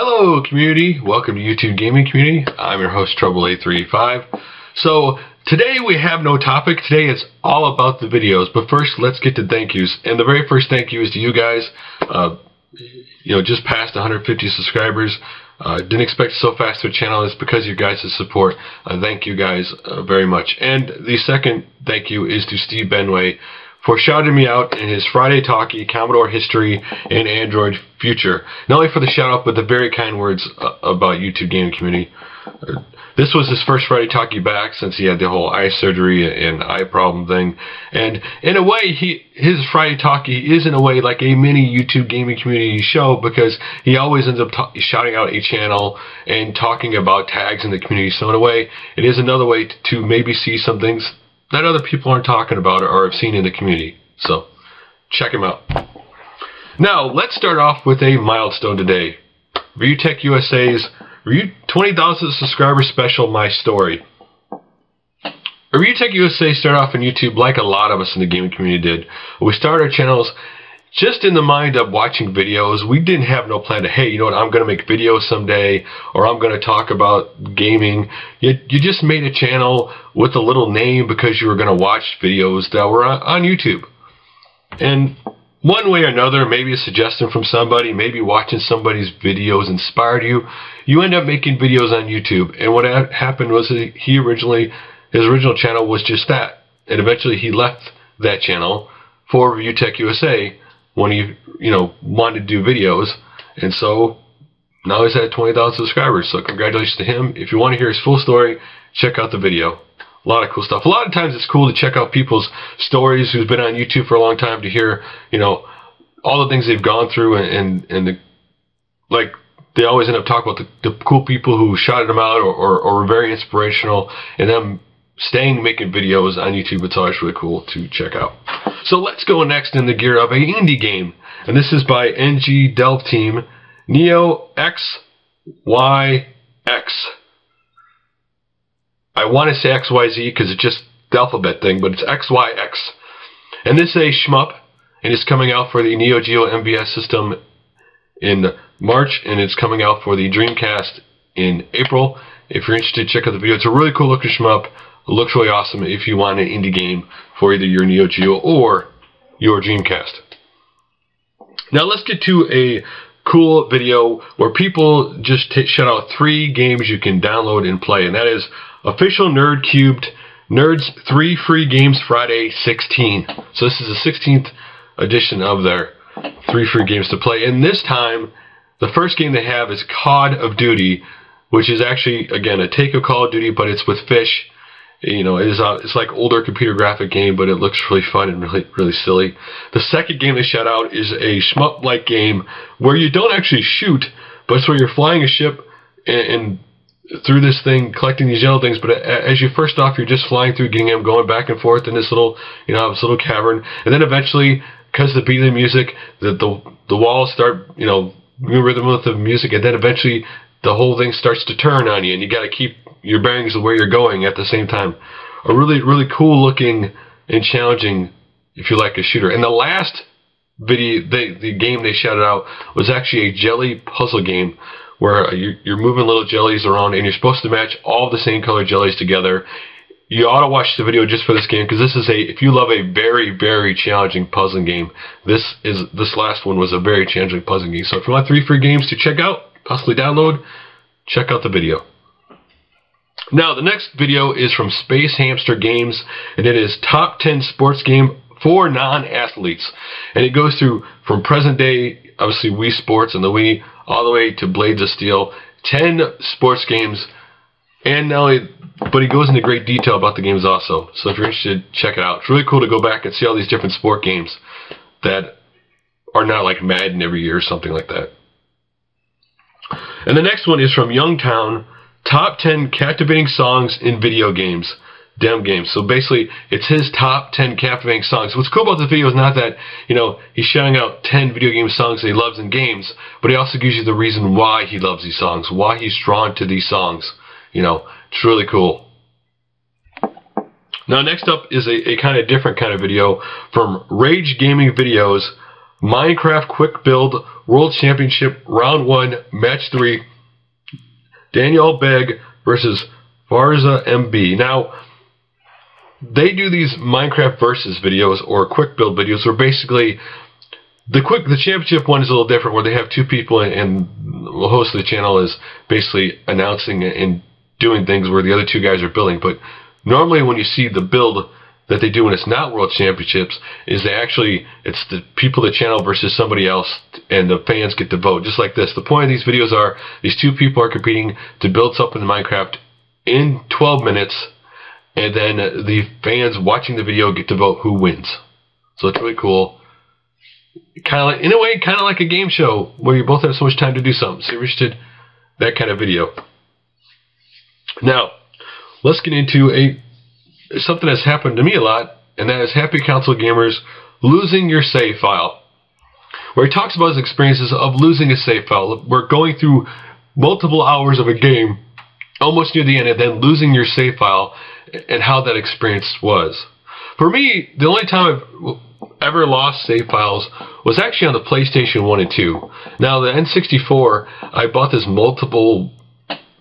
Hello community, welcome to YouTube Gaming Community. I'm your host Trouble8385. So today we have no topic. Today it's all about the videos, but first let's get to thank yous. And the very first thank you is to you guys. Just past 150 subscribers. Didn't expect so fast to a channel. It's because of you guys' support. Thank you guys very much. And the second thank you is to SteveBenway for shouting me out in his Friday Talkie, Commodore history, and Android future. Not only for the shout out, but the very kind words about YouTube Gaming Community. This was his first Friday Talkie back since he had the whole eye surgery and eye problem thing. And in a way, his Friday Talkie is in a way like a mini YouTube Gaming Community show, because he always ends up shouting out a channel and talking about tags in the community. So in a way, it is another way to maybe see some things that other people aren't talking about or have seen in the community. So check him out. Now let's start off with a milestone today. ReviewTech USA's 20,000 subscriber special, My Story. ReviewTech USA started off on YouTube like a lot of us in the gaming community did. We started our channels just in the mind of watching videos. We didn't have no plan to, hey, you know what, I'm going to make videos someday, or I'm going to talk about gaming. You just made a channel with a little name because you were going to watch videos that were on YouTube. And one way or another, maybe a suggestion from somebody, maybe watching somebody's videos inspired you. You end up making videos on YouTube. And what happened was his original channel was just that. And eventually he left that channel for ReviewTech USA when he, wanted to do videos. And so now he's at 20,000 subscribers. So congratulations to him. If you want to hear his full story, check out the video. A lot of cool stuff. A lot of times it's cool to check out people's stories who's been on YouTube for a long time to hear, all the things they've gone through, and they always end up talking about the cool people who shouted them out or were very inspirational, and them staying making videos on YouTube. It's always really cool to check out. So let's go next in the gear of a indie game, and this is by NGDEVTEAM, Neo XYX. I want to say XYZ because it's just the alphabet thing, but it's XYX. And this is a shmup, and it's coming out for the Neo Geo MVS system in March, and it's coming out for the Dreamcast in April. If you're interested, check out the video. It's a really cool looking shmup. It looks really awesome if you want an indie game for either your Neo Geo or your Dreamcast. Now let's get to a cool video where people just shout out 3 games you can download and play, and that is OfficialNerdCubed, Nerd's 3 Free Games Friday 16. So this is the 16th edition of their 3 free games to play. And this time, the first game they have is Call of Duty, which is actually, again, a take of Call of Duty, but it's with fish. It's like older computer graphic game, but it looks really fun and really silly. The second game they shout out is a shmup-like game where you don't actually shoot, but it's where you're flying a ship and through this thing, collecting these yellow things. But as you first off, you're just flying through, getting them, going back and forth in this little, this little cavern, and then eventually, because of the beat of the music, the walls start, rhythm with the music, and then eventually the whole thing starts to turn on you, and you got to keep your bearings of where you're going at the same time. A really, really cool looking and challenging, if you like, a shooter. And the last video, the game they shouted out was actually a jelly puzzle game where you're moving little jellies around, and you're supposed to match all the same color jellies together. You ought to watch the video just for this game, because this is if you love a very, very challenging puzzling game, this last one was a very challenging puzzling game. So if you want 3 free games to check out, possibly download, check out the video. Now the next video is from SpaceHamsterGames, and it is top 10 sports game for non-athletes. And it goes through from present day, obviously Wii Sports and the Wii, all the way to Blades of Steel, 10 sports games. And not only, but he goes into great detail about the games also. So if you're interested, check it out. It's really cool to go back and see all these different sport games that are not like Madden every year or something like that. And the next one is from Youngtown, top 10 captivating songs in video games. Dem games. So basically, it's his top 10 captivating songs. What's cool about the video is not that, he's shouting out 10 video game songs that he loves in games, but he also gives you the reason why he loves these songs, why he's drawn to these songs. It's really cool. Now, next up is a kind of different kind of video from RageGamingVideos, Minecraft Quick Build World Championship Round 1, Match 3. DanyaalBeg versus FaraasMB. Now, they do these Minecraft versus videos or quick build videos where basically the championship one is a little different, where they have two people and the host of the channel is basically announcing and doing things where the other two guys are building. But normally when you see the build that they do when it's not World Championships, is it's the people of the channel versus somebody else, and the fans get to vote, just like this. The point of these videos are, these two people are competing to build something in Minecraft in 12 minutes, and then the fans watching the video get to vote who wins. So it's really cool. Kind of like, in a way, kind of like a game show, where you both have so much time to do something. So you're interested, that kind of video. Now, let's get into something that's happened to me a lot, and that is HappyConsoleGamer's losing your save file, where he talks about his experiences of losing a save file. We're going through multiple hours of a game, almost near the end, and then losing your save file, and how that experience was. For me, the only time I've ever lost save files was actually on the PlayStation 1 and 2. Now, the N64, I bought this multiple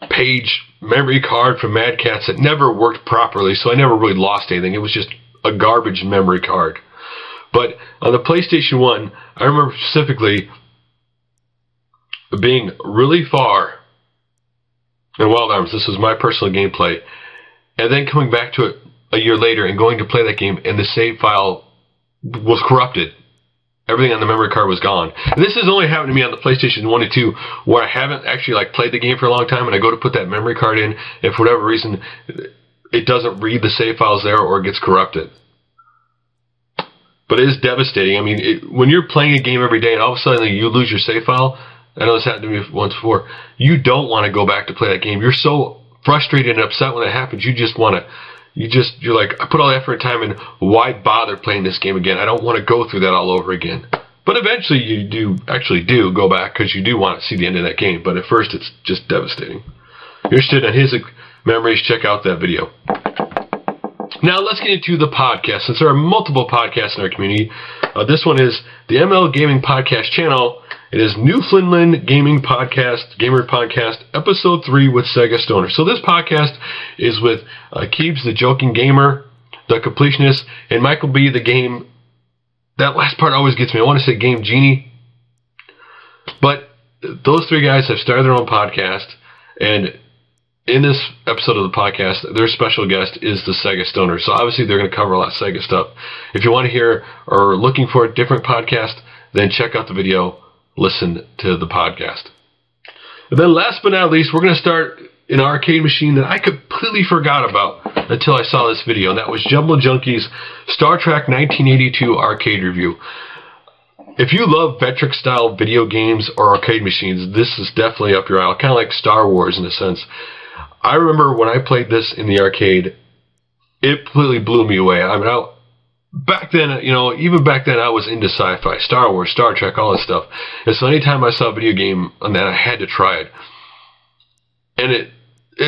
page memory card from Mad Catz that never worked properly, so I never really lost anything. It was just a garbage memory card. But on the PlayStation 1, I remember specifically being really far in Wild Arms. This was my personal gameplay. And then coming back to it a year later and going to play that game, and the save file was corrupted. Everything on the memory card was gone. And this has only happened to me on the PlayStation 1 and 2, where I haven't actually played the game for a long time, and I go to put that memory card in, and for whatever reason, it doesn't read the save files there, or it gets corrupted. But it is devastating. I mean, when you're playing a game every day, and all of a sudden you lose your save file, I know this happened to me once before, you don't want to go back to play that game. You're so frustrated and upset when that happens, you just want to... You're like, I put all the effort and time in, why bother playing this game again? I don't want to go through that all over again. But eventually you do go back, because you do want to see the end of that game. But at first it's just devastating. If you're interested in his memories, check out that video. Now let's get into the podcast. Since there are multiple podcasts in our community, this one is the ML Gaming Podcast channel. It is Newfoundland Gaming Podcast, GamerPodcast, Episode 3 with Sega Stoner. So this podcast is with Keebs, the Joking Gamer, the Completionist, and Michael B, the Game... That last part always gets me. I want to say Game Genie. But those three guys have started their own podcast, and in this episode of the podcast, their special guest is the Sega Stoner. So obviously they're going to cover a lot of Sega stuff. If you want to hear or looking for a different podcast, then check out the video. Listen to the podcast. And then last but not least, we're going to start an arcade machine that I completely forgot about until I saw this video, and that was JumbleJunkie's Star Trek 1982 arcade review. If you love Vectrex style video games or arcade machines, this is definitely up your alley, kind of like Star Wars in a sense. I remember when I played this in the arcade, it completely blew me away. I mean, back then, even back then, I was into sci-fi, Star Wars, Star Trek, all this stuff. And so anytime I saw a video game on that, I had to try it. And it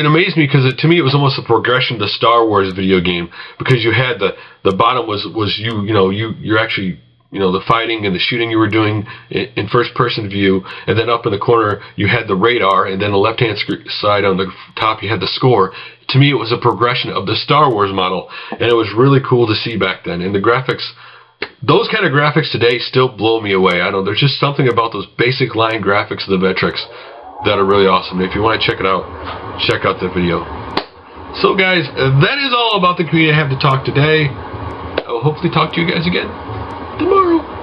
amazed me, because to me it was almost a progression to the Star Wars video game, because you had the bottom was you're actually, the fighting and the shooting you were doing in first-person view, and then up in the corner you had the radar, and then the left-hand side on the top you had the score. To me, it was a progression of the Star Wars model, and it was really cool to see back then. And the graphics, those kind of graphics today still blow me away. I know there's just something about those basic line graphics of the Vectrex that are really awesome. If you want to check it out, check out the video. So guys, that is all about the community I have to talk today. I will hopefully talk to you guys again tomorrow.